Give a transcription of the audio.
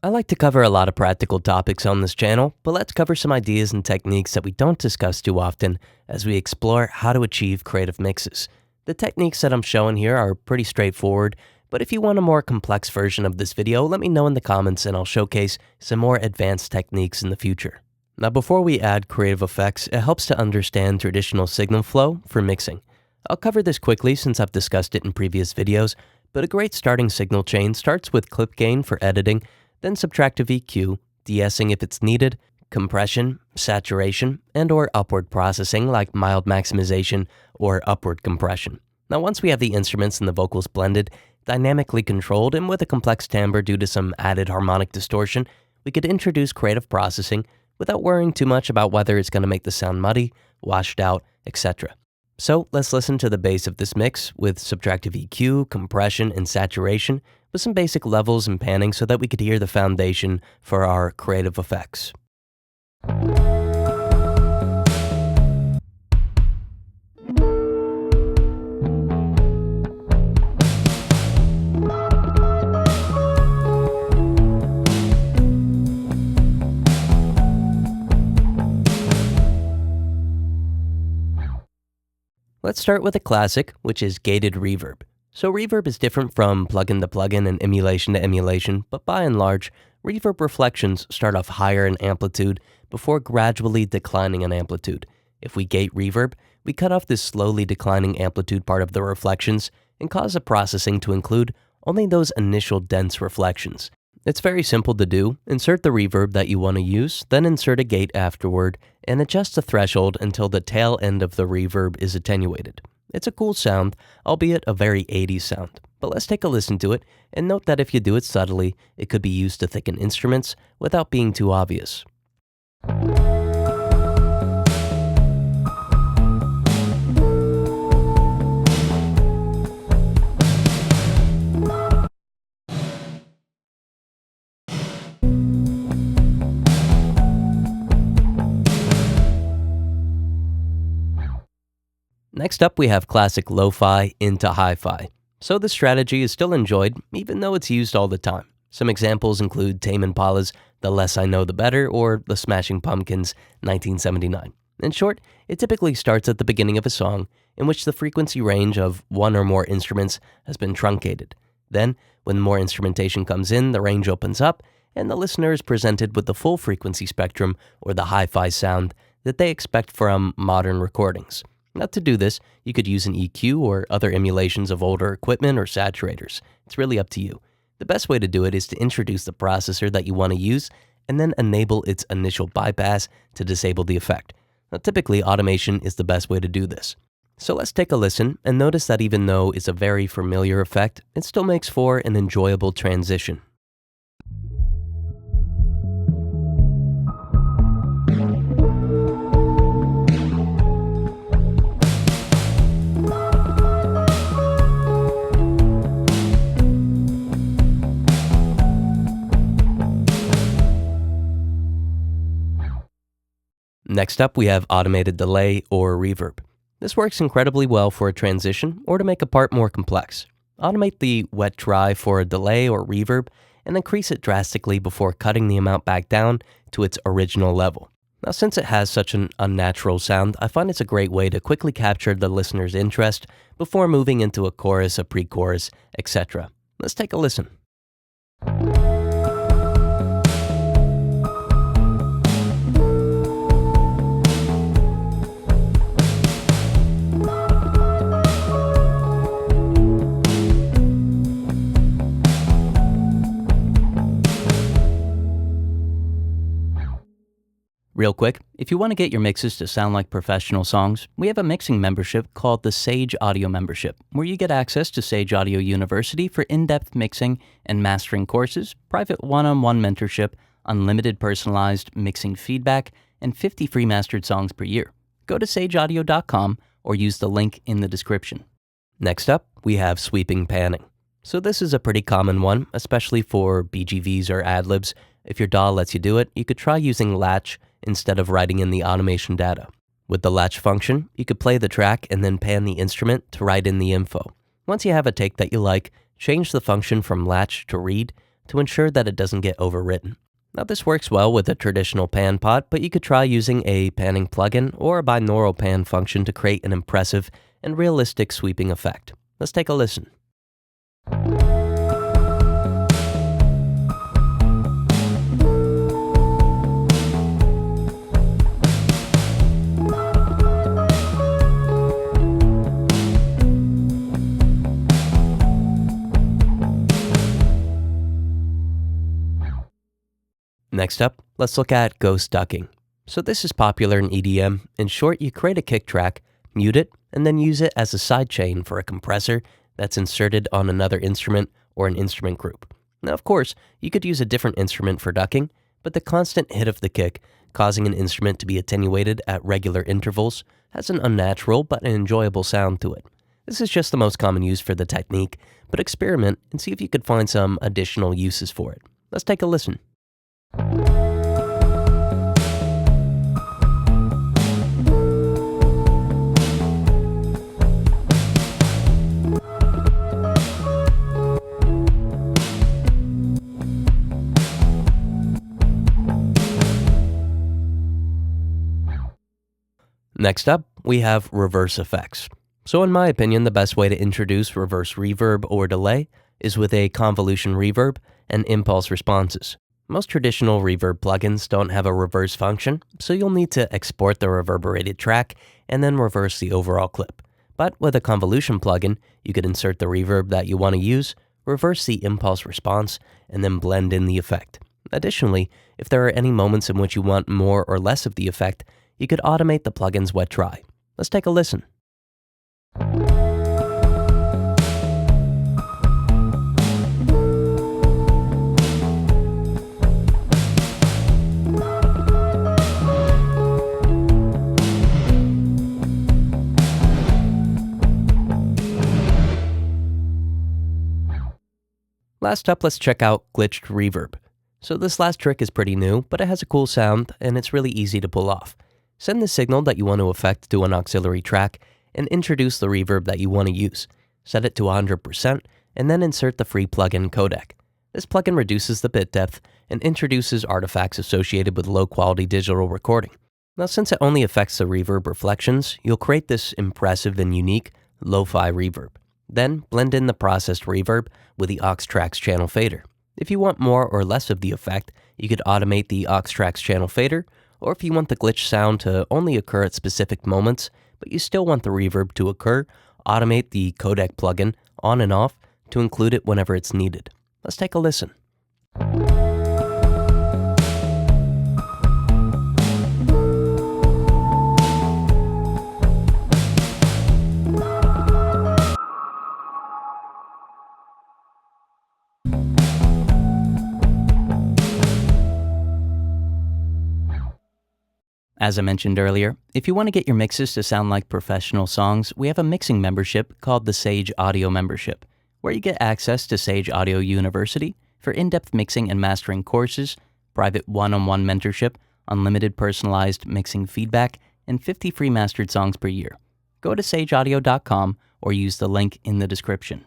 I like to cover a lot of practical topics on this channel, but let's cover some ideas and techniques that we don't discuss too often as we explore how to achieve creative mixes. The techniques that I'm showing here are pretty straightforward, but if you want a more complex version of this video, let me know in the comments and I'll showcase some more advanced techniques in the future. Now, before we add creative effects, it helps to understand traditional signal flow for mixing. I'll cover this quickly since I've discussed it in previous videos, but a great starting signal chain starts with clip gain for editing, then subtractive EQ, de-essing if it's needed, compression, saturation, and or upward processing like mild maximization or upward compression. Now, once we have the instruments and the vocals blended, dynamically controlled, and with a complex timbre due to some added harmonic distortion, we could introduce creative processing without worrying too much about whether it's going to make the sound muddy, washed out, etc. So let's listen to the base of this mix with subtractive EQ, compression, and saturation with some basic levels and panning so that we could hear the foundation for our creative effects. Let's start with a classic, which is gated reverb. So reverb is different from plugin to plugin and emulation to emulation, but by and large, reverb reflections start off higher in amplitude before gradually declining in amplitude. If we gate reverb, we cut off this slowly declining amplitude part of the reflections and cause the processing to include only those initial dense reflections. It's very simple to do. Insert the reverb that you want to use, then insert a gate afterward, and adjust the threshold until the tail end of the reverb is attenuated. It's a cool sound, albeit a very 80s sound. But let's take a listen to it, and note that if you do it subtly, it could be used to thicken instruments without being too obvious. Next up, we have classic lo-fi into hi-fi. So this strategy is still enjoyed, even though it's used all the time. Some examples include Tame Impala's The Less I Know The Better or The Smashing Pumpkins' 1979. In short, it typically starts at the beginning of a song in which the frequency range of one or more instruments has been truncated. Then, when more instrumentation comes in, the range opens up, and the listener is presented with the full frequency spectrum or the hi-fi sound that they expect from modern recordings. Now, to do this, you could use an EQ or other emulations of older equipment or saturators. It's really up to you. The best way to do it is to introduce the processor that you want to use and then enable its initial bypass to disable the effect. Now, typically, automation is the best way to do this. So let's take a listen and notice that even though it's a very familiar effect, it still makes for an enjoyable transition. Next up, we have automated delay or reverb. This works incredibly well for a transition or to make a part more complex. Automate the wet-dry for a delay or reverb and increase it drastically before cutting the amount back down to its original level. Now, since it has such an unnatural sound, I find it's a great way to quickly capture the listener's interest before moving into a chorus, a pre-chorus, etc. Let's take a listen. Real quick, if you want to get your mixes to sound like professional songs, we have a mixing membership called the Sage Audio Membership, where you get access to Sage Audio University for in-depth mixing and mastering courses, private one-on-one mentorship, unlimited personalized mixing feedback, and 50 free mastered songs per year. Go to sageaudio.com or use the link in the description. Next up, we have sweeping panning. So this is a pretty common one, especially for BGVs or ad-libs. If your DAW lets you do it, you could try using Latch instead of writing in the automation data. With the Latch function, you could play the track and then pan the instrument to write in the info. Once you have a take that you like, change the function from Latch to Read to ensure that it doesn't get overwritten. Now this works well with a traditional pan pot, but you could try using a panning plugin or a binaural pan function to create an impressive and realistic sweeping effect. Let's take a listen. Next up, let's look at ghost ducking. So this is popular in EDM. In short, you create a kick track, mute it, and then use it as a sidechain for a compressor that's inserted on another instrument or an instrument group. Now, of course, you could use a different instrument for ducking, but the constant hit of the kick, causing an instrument to be attenuated at regular intervals, has an unnatural but an enjoyable sound to it. This is just the most common use for the technique, but experiment and see if you could find some additional uses for it. Let's take a listen. Next up, we have reverse effects. So in my opinion, the best way to introduce reverse reverb or delay is with a convolution reverb and impulse responses. Most traditional reverb plugins don't have a reverse function, so you'll need to export the reverberated track and then reverse the overall clip. But with a convolution plugin, you could insert the reverb that you want to use, reverse the impulse response, and then blend in the effect. Additionally, if there are any moments in which you want more or less of the effect, you could automate the plugin's wet dry. Let's take a listen. Last up, let's check out glitched reverb. So this last trick is pretty new, but it has a cool sound and it's really easy to pull off. Send the signal that you want to affect to an auxiliary track and introduce the reverb that you want to use. Set it to 100% and then insert the free plugin codec. This plugin reduces the bit depth and introduces artifacts associated with low-quality digital recording. Now, since it only affects the reverb reflections, you'll create this impressive and unique lo-fi reverb. Then, blend in the processed reverb with the aux tracks channel fader. If you want more or less of the effect, you could automate the aux tracks channel fader, or if you want the glitch sound to only occur at specific moments, but you still want the reverb to occur, automate the codec plugin on and off to include it whenever it's needed. Let's take a listen. As I mentioned earlier, if you want to get your mixes to sound like professional songs, we have a mixing membership called the Sage Audio Membership, where you get access to Sage Audio University for in-depth mixing and mastering courses, private one-on-one mentorship, unlimited personalized mixing feedback, and 50 free mastered songs per year. Go to sageaudio.com or use the link in the description.